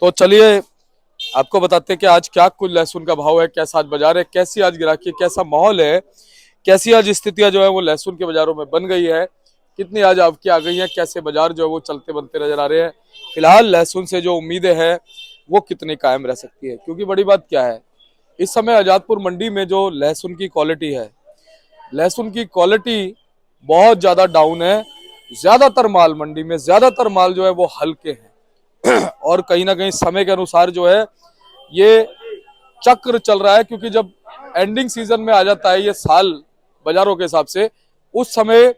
तो चलिए आपको बताते हैं कि आज क्या कुल लहसुन का भाव है, कैसा आज बाजार है, कैसी आज गिराकी है, कैसा माहौल है, कैसी आज स्थितियां जो है वो लहसुन के बाजारों में बन गई है, कितनी आज आपकी आ गई है, कैसे बाजार जो है वो चलते बनते नजर आ रहे हैं। फिलहाल लहसुन से जो उम्मीदें हैं वो कितनी कायम रह सकती है, क्योंकि बड़ी बात क्या है, इस समय आजादपुर मंडी में जो लहसुन की क्वालिटी है, लहसुन की क्वालिटी बहुत ज्यादा डाउन है। ज्यादातर माल मंडी में, ज्यादातर माल जो है वो हल्के हैं और कहीं ना कहीं समय के अनुसार जो है ये चक्र चल रहा है, क्योंकि जब एंडिंग सीजन में आ जाता है ये साल बाजारों के हिसाब से, उस समय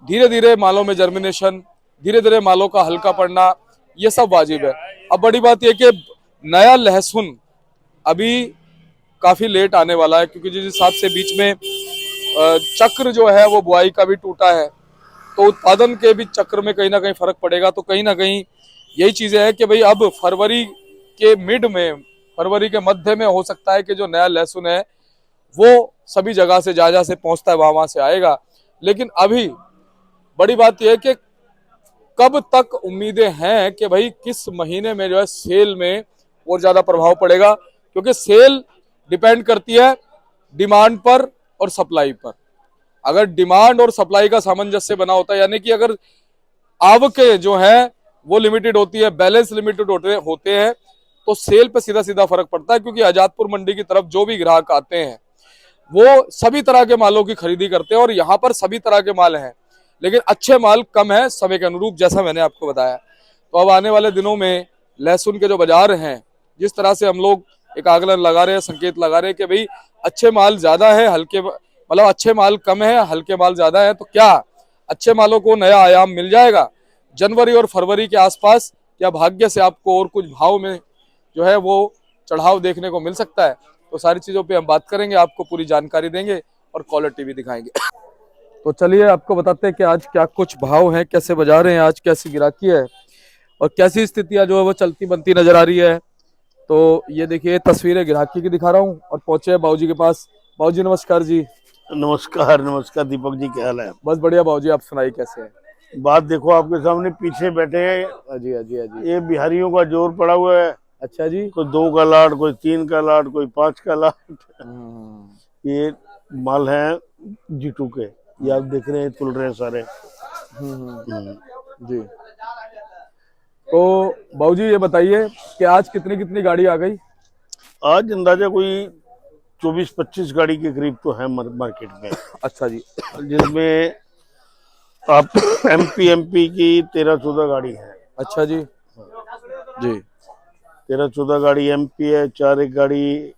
धीरे धीरे मालों में जर्मिनेशन, धीरे धीरे मालों का हल्का पड़ना, ये सब वाजिब है। अब बड़ी बात यह कि नया लहसुन अभी काफी लेट आने वाला है, क्योंकि जिस हिसाब से बीच में चक्र जो है वो बुआई का भी टूटा है, तो उत्पादन के भी चक्र में कहीं ना कहीं फर्क पड़ेगा। तो कहीं ना कहीं यही चीजें हैं कि भाई अब फरवरी के मिड में, फरवरी के मध्य में हो सकता है कि जो नया लहसुन है वो सभी जगह से, जहां जहां से पहुंचता है वहां से आएगा। लेकिन अभी बड़ी बात यह है कि कब तक उम्मीदें हैं कि भाई किस महीने में जो है सेल में और ज्यादा प्रभाव पड़ेगा, क्योंकि सेल डिपेंड करती है डिमांड पर और सप्लाई पर। अगर डिमांड और सप्लाई का सामंजस्य बना होता है, यानी कि अगर आवकें जो है वो लिमिटेड होती है, बैलेंस लिमिटेड होते हैं, तो सेल पे सीधा सीधा फर्क पड़ता है। क्योंकि आजादपुर मंडी की तरफ जो भी ग्राहक आते हैं वो सभी तरह के मालों की खरीदी करते हैं, और यहाँ पर सभी तरह के माल हैं, लेकिन अच्छे माल कम है समय के अनुरूप, जैसा मैंने आपको बताया। तो अब आने वाले दिनों में लहसुन के जो बाजार हैं, जिस तरह से हम लोग एक आकलन लगा रहे हैं, संकेत लगा रहे हैं कि भाई अच्छे माल ज्यादा है, हल्के मतलब अच्छे माल कम है, हल्के माल ज्यादा है, तो क्या अच्छे मालों को नया आयाम मिल जाएगा जनवरी और फरवरी के आसपास, या भाग्य से आपको और कुछ भाव में जो है वो चढ़ाव देखने को मिल सकता है? तो सारी चीजों पे हम बात करेंगे, आपको पूरी जानकारी देंगे और क्वालिटी भी दिखाएंगे। तो चलिए आपको बताते हैं कि आज क्या कुछ भाव हैं, कैसे बाजार हैं, आज कैसी गिराकी है और कैसी स्थितियां जो है वो चलती बनती नजर आ रही है। तो ये देखिए तस्वीरें गिराकी की दिखा रहा हूँ, और पहुंचे हैं बाबूजी के पास। बाबूजी नमस्कार जी। नमस्कार नमस्कार दीपक जी, क्या हाल है? बस बढ़िया बाबूजी, आप सुनाइए कैसे हैं? बात देखो, आपके सामने पीछे बैठे हैं, अजी अजी अजी। ये बिहारियों का जोर पड़ा हुआ है। अच्छा जी। कोई 2 का लाट, कोई 3 का लाट, कोई 5 का लाट। ये माल है जीटू के, ये आप देख रहे हैं, तुल रहे हैं सारे। जी। तो बाबूजी ये बताइए कि आज कितनी कितनी गाड़ी आ गई? आज अंदाजा कोई 24-25 गाड़ी के करीब तो है मार्केट में। अच्छा जी। जिसमें आप एमपी की 13-14 गाड़ी है। अच्छा जी। जी। 13-14 गाड़ी एमपी है, 4 गाड़ी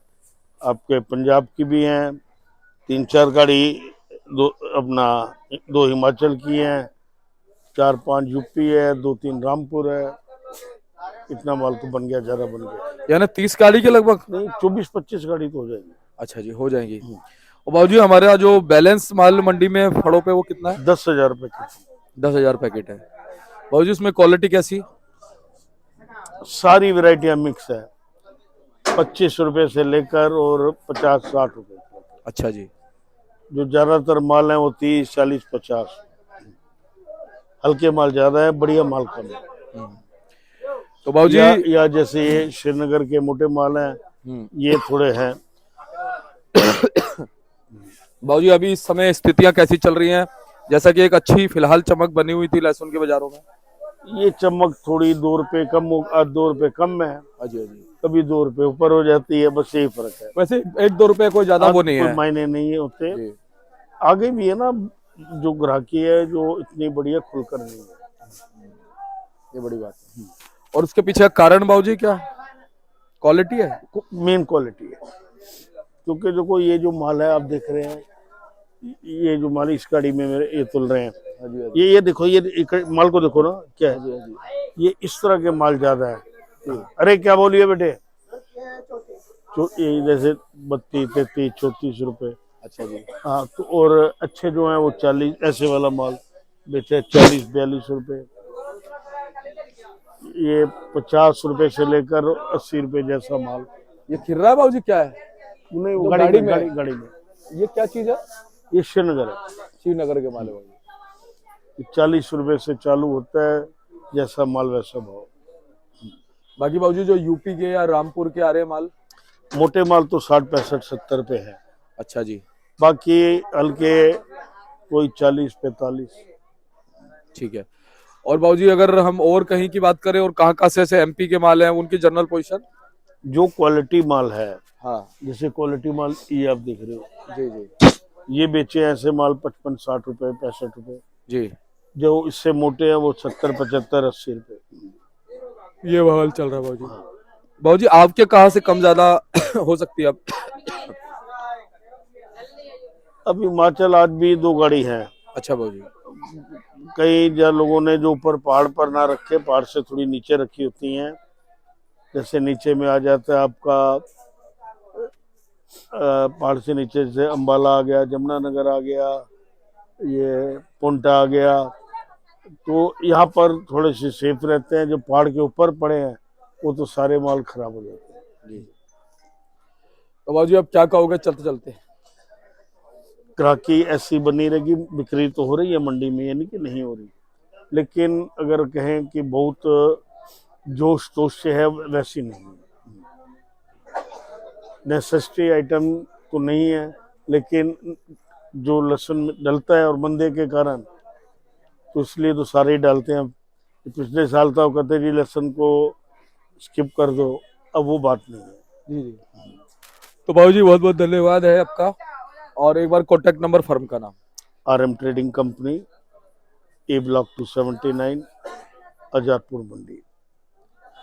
आपके पंजाब की भी हैं, 3-4 गाड़ी अपना 2 हिमाचल की हैं, 4-5 यूपी है, 2-3 रामपुर है। इतना माल तो बन गया, ज्यादा बन गया। यानी 30 गाड़ी के लगभग? नहीं, 24-25 गाड़ी तो हो जाएगी। अच्छा जी, हो जाएंगी। और बाबूजी हमारे यहाँ जो बैलेंस माल मंडी में फड़ों पे वो कितना है? 10,000 पैकेट। 10,000 पैकेट है। बाबूजी उसमें क्वालिटी कैसी? सारी वैरायटियां मिक्स है, 25 रुपए से लेकर और 50-60 रुपए। अच्छा जी। जो ज्यादातर माल है वो 30, 40, 50। हल्के माल ज्यादा है, बढ़िया माल कम है। तो बाबूजी या जैसे ये श्रीनगर के मोटे माल हैं, ये थोड़े हैं। बाबूजी अभी इस समय स्थितियां कैसी चल रही हैं? जैसा कि एक अच्छी फिलहाल चमक बनी हुई थी लहसुन के बाजारों में, ये चमक थोड़ी 2 रुपए कम, 2 रुपए कम में है। अजी अजी। कभी 2 रुपए ऊपर हो जाती है, बस यही फर्क है। वैसे 1-2 रुपए कोई ज्यादा वो नहीं कोई है, मायने नहीं होते। जी। आगे भी है ना, जो ग्राहकी है जो इतनी बढ़िया खुलकर नहीं है, ये बड़ी बात है। और उसके पीछे कारण बाबूजी क्या? क्वालिटी है, मेन क्वालिटी है। क्योंकि देखो, ये जो माल है आप देख रहे हैं, ये जो माल इस गाड़ी में मेरे ये तुल रहे हैं, ये देखो, ये माल को देखो ना, क्या है ये, इस तरह के माल ज्यादा है। अरे क्या बोलिए बेटे? ये जैसे 32, 33, 34 रुपए। अच्छा जी। हाँ, तो और अच्छे जो है वो 40, ऐसे वाला माल बेचे 40-42 रुपए। ये 50 रुपए से लेकर 80 रुपए जैसा माल। ये खिर्रा है बाबूजी, क्या है? नहीं, वो गाड़ी में, गाड़ी में। ये क्या चीज है? ये श्रीनगर है, श्रीनगर के माल है बाबूजी। 40 रुपए से चालू होता है, जैसा माल वैसा भाव। बाकी बाबूजी जो यूपी के या रामपुर के आ रहे हैं माल? मोटे माल तो 60 65 70 पे है, अच्छा जी, बाकी हल्के कोई 40 45। ठीक है। और बाबूजी अगर हम और कहीं की बात करें और कहाँ कहाँ से ऐसे एमपी के माल हैं उनकी जनरल पोजीशन? जो क्वालिटी माल है, हाँ जैसे क्वालिटी माल ये आप देख रहे हो, जी जी ये बेचे ऐसे माल 55 60 रुपए 65 रुपए। जी, जो इससे मोटे हैं वो 70 75 80 रुपए। ये माहौल चल रहा है बाबूजी। बाबूजी आपके कहाँ से कम ज्यादा हो सकती है अब? अब हिमाचल आज भी 2 गाड़ी है। अच्छा बाबूजी, कई लोगों ने जो ऊपर पहाड़ पर ना रखे, पहाड़ से थोड़ी नीचे रखी होती हैं। जैसे नीचे में आ जाता है आपका पहाड़ से नीचे से अंबाला आ गया, जमुनानगर आ गया, ये पोंटा आ गया, तो यहाँ पर थोड़े से सेफ रहते हैं। जो पहाड़ के ऊपर पड़े हैं वो तो सारे माल खराब हो जाते हैं। जी। तो बाबूजी अब क्या कहोगे चलते चलते? ग्राहकी ऐसी बनी रहेगी, बिक्री तो हो रही है मंडी में, ये नहीं कि नहीं हो रही, लेकिन अगर कहें कि बहुत जोश तोश से है, वैसी नहीं है। नेसेसिटी आइटम तो नहीं है, लेकिन जो लहसुन डलता है और मंदे के कारण, तो इसलिए तो सारे ही डालते हैं। पिछले साल था वो कहते जी लहसुन को स्किप कर दो, अब वो बात नहीं है। जी जी। तो बाबूजी बहुत बहुत धन्यवाद है आपका। और एक बार कॉन्टेक्ट नंबर फर्म का नाम? RM trading company, A block 279, अजारपुर मंडी,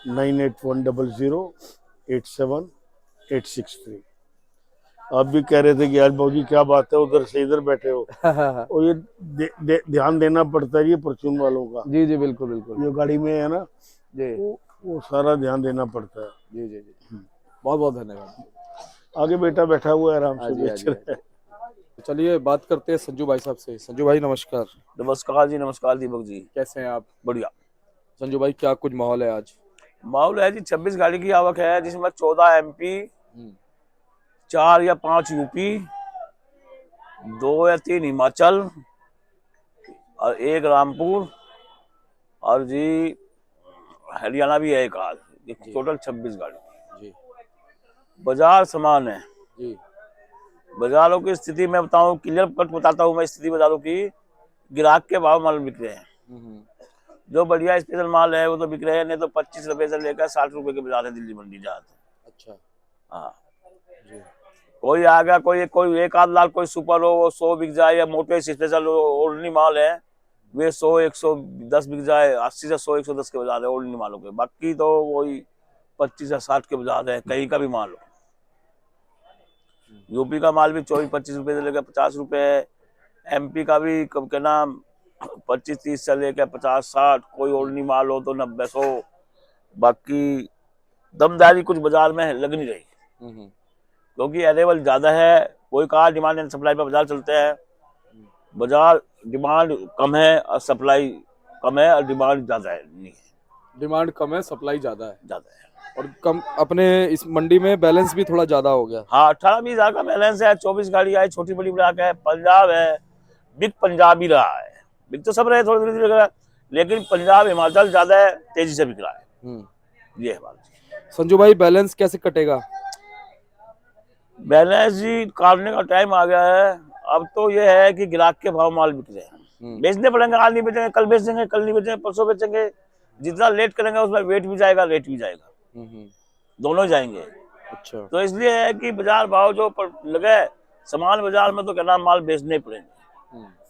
9810087863। आप भी कह रहे थे कि आज बाबूजी क्या बात है उधर से इधर बैठे हो, और ये ध्यान देना पड़ता है ये परचून वालों का। जी जी बिल्कुल बिल्कुल जो गाड़ी में है ना, जी वो सारा ध्यान देना पड़ता है। जी जी जी, बहुत बहुत धन्यवाद। आगे बेटा बैठा हुआ है, आराम हाँ से जी हाँ बेच जी, रहा है। चलिए बात करते हैं संजू भाई साहब से। संजू भाई नमस्कार, नमस्कार जी, नमस्कार दीपक जी। कैसे हैं आप? बढ़िया संजू भाई क्या कुछ माहौल है आज? माहौल है जी। 26 गाड़ी की आवक है, जिसमें 14 MP, 4 या 5 यूपी, 2 या 3 हिमाचल और 1 रामपुर, और जी हरियाणा भी है एक आध। टोटल 26 गाड़ी। जी बाजार समान है। जी बाजारों की स्थिति मैं बताऊं, क्लियर कट बताता हूं मैं स्थिति बाजारों की। ग्राहक के भाव माल बिक रहे हैं। जो बढ़िया स्पेशल माल है वो तो बिक रहे हैं, नहीं तो 25 रुपए से लेकर 60 रुपए के बाजार है दिल्ली मंडी जहाँ। अच्छा हाँ, जी कोई आ गया, कोई एक आध लाल कोई सुपर हो वो 100 बिक जाए, या मोटे स्पेशल ओल्डनी माल है वे 100 110 बिक जाए। 80 से 100 110 के बाजार है ओल्डनी मालों के। बाकी तो वही 25 या 60 के बाजार है, कहीं का भी माल हो। यूपी का माल भी 24 25 रुपए से लेकर 50 रुपए। MP का भी क्या नाम 25 30 से लेकर 50 60। कोई ओल्डनी माल हो तो 90 100। बाकी दमदारी कुछ बाजार में लग नहीं रही, क्योंकि अवेलेबल ज्यादा है। कोई कहा डिमांड एंड सप्लाई पर बाजार चलते हैं। बाजार डिमांड कम है और सप्लाई कम है, और डिमांड ज्यादा है नहीं है, डिमांड कम है सप्लाई ज्यादा है, ज्यादा है। और कम अपने इस मंडी में बैलेंस भी थोड़ा ज्यादा हो गया। हाँ, 18 20 हजार का बैलेंस है। 24 गाड़ी आई, छोटी बड़ी ब्लॉक है। पंजाब है, बिग पंजाब ही रहा है। बिग तो सब रहे थोड़ी धीरे धीरे, लेकिन पंजाब हिमाचल ज्यादा तेजी से बिक रहा है। ये है बात। संजू भाई बैलेंस कैसे कटेगा? बैलेंस जी काटने का टाइम आ गया है। अब तो ये है कि ग्राहक के भाव माल बिक रहे हैं, बेचने पड़ेंगे। आज नहीं बेचेंगे कल बेच देंगे, कल नहीं बेचेंगे परसों बेचेंगे। जितना लेट करेंगे उसमें वेट भी जाएगा, रेट भी जाएगा, दोनों जाएंगे। अच्छा, तो इसलिए है कि बाजार भाव जो लगे सामान बाजार में, तो कहना माल बेचने पड़ेंगे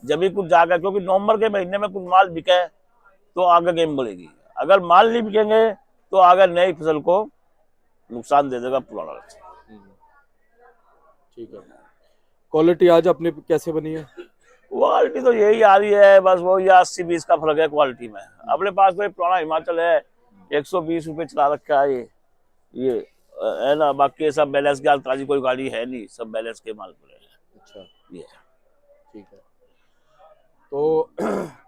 जब भी कुछ जाएगा। क्योंकि नवंबर के महीने में कुछ माल बिके तो आगे गेम बढ़ेगी। अगर माल नहीं बिकेंगे तो आगे नई फसल को नुकसान दे देगा पुराना। ठीक है। क्वालिटी आज अपनी कैसे बनी है? क्वालिटी तो यही आ रही है, बस वो या 80 20 का फर्क है क्वालिटी में। अपने पास तो पुराना हिमाचल है, 120 रुपए चला रखा है ये है ना। बाकी सब बैलेंस के ताजी कोई गाड़ी है नहीं, सब बैलेंस के माल पर है। अच्छा, ये ठीक है। तो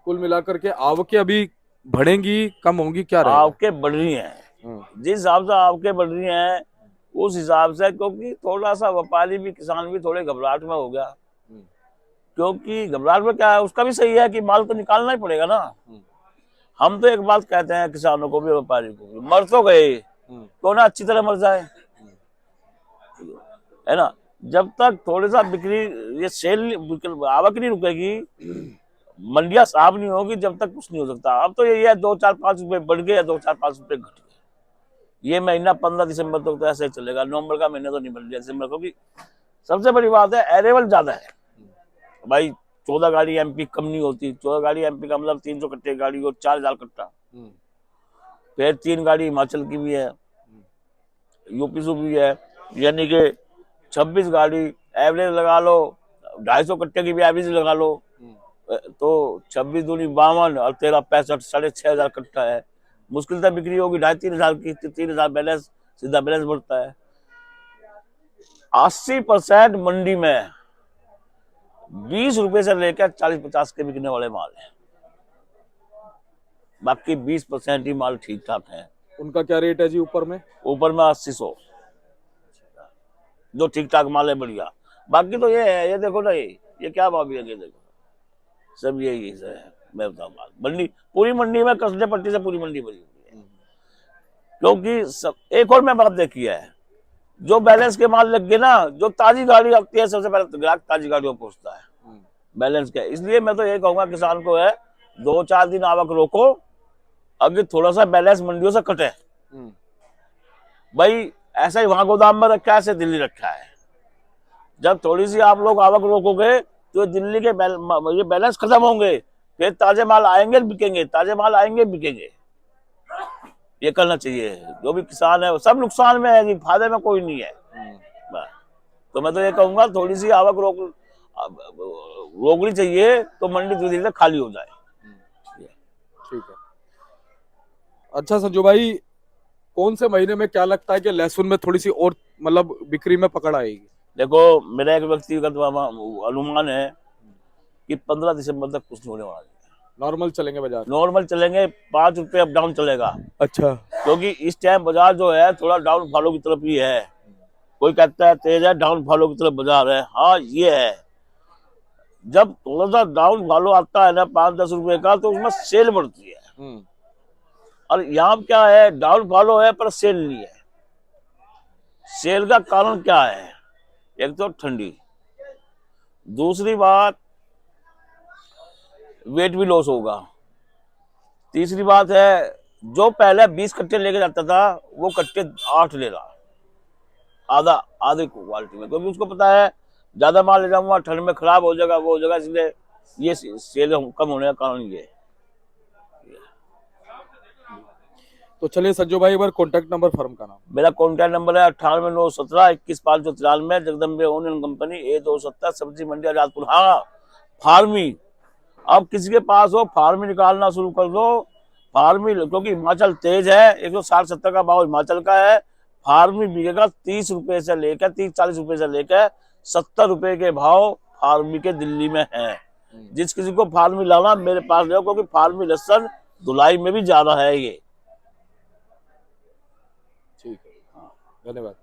कुल मिलाकर के आवकें अभी बढ़ेंगी कम होंगी क्या रहेगा? आवकें बढ़ रही हैं, जिस हिसाब से आवकें बढ़ रही हैं उस हिसाब से। क्योंकि थोड़ा सा व्यापारी भी, किसान भी थोड़े घबराहट में हो गया। क्योंकि घबराहट में क्या है, उसका भी सही है कि माल तो निकालना ही पड़ेगा ना। हम तो एक बात कहते हैं किसानों को भी व्यापारी को भी, मर तो गए तो ना अच्छी तरह मर जाए, है ना। जब तक थोड़ा सा बिक्री, ये आवक नहीं रुकेगी, मंडियां साफ नहीं होगी, जब तक कुछ नहीं हो सकता। अब तो यही है 2-4-5 रुपए बढ़ गए, 2-4-5 रुपए घट गए। ये महीना 15 दिसंबर तक तो ऐसे ही चलेगा, नवंबर का महीना तो नहीं बढ़ गया दिसंबर को भी। सबसे बड़ी बात है अरेवल ज्यादा है भाई। 14 गाड़ी एमपी कम नहीं होती। 14 गाड़ी एमपी का मतलब 300 कट्टे गाड़ी और 4000 कट्टा। फिर 3 गाड़ी हिमाचल की भी है, यूपी से भी है, यानी कि 26 गाड़ी एवरेज लगा लो, 250 कट्टे की भी एवरेज लगा लो, तो 26 दूनी 52 और 13 65, 6500 कट्टा है। मुश्किल से बिक्री होगी 2,500-3,000 की, 3,000 बैलेंस, सीधा बैलेंस बढ़ता है। 80% मंडी में 20 रुपए से लेकर 40-50 के बिकने वाले माल है, बाकी 20% ही माल ठीक ठाक है। उनका क्या रेट है जी ऊपर में? ऊपर में 80-100 जो ठीक ठाक माल है, बढ़िया। बाकी तो ये है, ये देखो ना, ये क्या भाव है, ये देखो सब यही है। मैं बताऊँ बात, मंडी पूरी मंडी में कसने पट्टी से पूरी मंडी भरी हुई है, क्योंकि सब। एक और मैं बात देखी है, जो बैलेंस के माल लग गए ना, जो ताजी गाड़ी आती है सबसे पहले ग्राहक ताजी गाड़ियों को पूछता है बैलेंस के। इसलिए मैं तो ये कहूंगा किसान को है 2-4 दिन आवक रोको, अगर थोड़ा सा बैलेंस मंडियों से कटे। भाई ऐसा ही वहां गोदाम में रखा है, ऐसे दिल्ली रखा है। जब थोड़ी सी आप लोग आवक रोकोगे तो दिल्ली के ये बैलेंस खत्म होंगे, फिर ताजे माल आएंगे बिकेंगे, ताजे माल आएंगे बिकेंगे। ये करना चाहिए। जो भी किसान है वो सब नुकसान में है, फायदे में कोई नहीं है। तो मैं तो ये कहूंगा थोड़ी सी आवक रोकनी चाहिए, तो मंडी धीरे धीरे खाली हो जाए। ठीक है। अच्छा संजू भाई, कौन से महीने में क्या लगता है कि लहसुन में थोड़ी सी और मतलब बिक्री में पकड़ आएगी? देखो मेरा एक व्यक्तिगत अनुमान है कि 15 दिसंबर तक कुछ नहीं होने वाला है। नॉर्मल चलेंगे बाजार? नॉर्मल चलेंगे, 5 रुपए अप डाउन चलेगा। अच्छा। क्योंकि इस टाइम बाजार जो है थोड़ा डाउन फॉलो की तरफ ही है। कोई कहता है तेज है, डाउन फॉलो की तरफ बाजार है। हाँ ये है, जब थोड़ा सा डाउन फॉलो आता है ना 5-10 रुपए का, तो उसमें सेल बढ़ती है। और यहाँ क्या है, डाउन फॉलो है पर सेल नहीं है। सेल का कारण क्या है? एक तो ठंडी, दूसरी बात वेट भी लॉस होगा, तीसरी बात है जो पहले 20 कट्टे लेके जाता था वो कट्टे 8 ले रहा, आधे क्वालिटी में, क्योंकि उसको पता है ज्यादा माल ले जाऊंगा ठंड में खराब हो जाएगा, वो हो जाएगा, इसलिए ये सेल कम होने का कारण ये है। तो चलिए संजू भाई, एक बार कॉन्टेक्ट नंबर फर्म का नाम। मेरा कॉन्टैक्ट नंबर है 9891711593, जगदम्बे ओनियन कंपनी, A270, सब्जी मंडी आजादपुर। हाँ फार्मी, अब किसी के पास हो फार्मी निकालना शुरू कर दो। फार्मी क्योंकि हिमाचल तेज है, 160-70 का भाव हिमाचल का है। फार्मी बिकेगा 30 रुपए से लेकर 30-40 रुपए से लेकर 70 रुपए के भाव फार्मी के दिल्ली में है। जिस किसी को फार्मी लाना मेरे पास ले, क्योंकि फार्मी लहसुन धुलाई में भी ज्यादा है ये। ठीक है, धन्यवाद।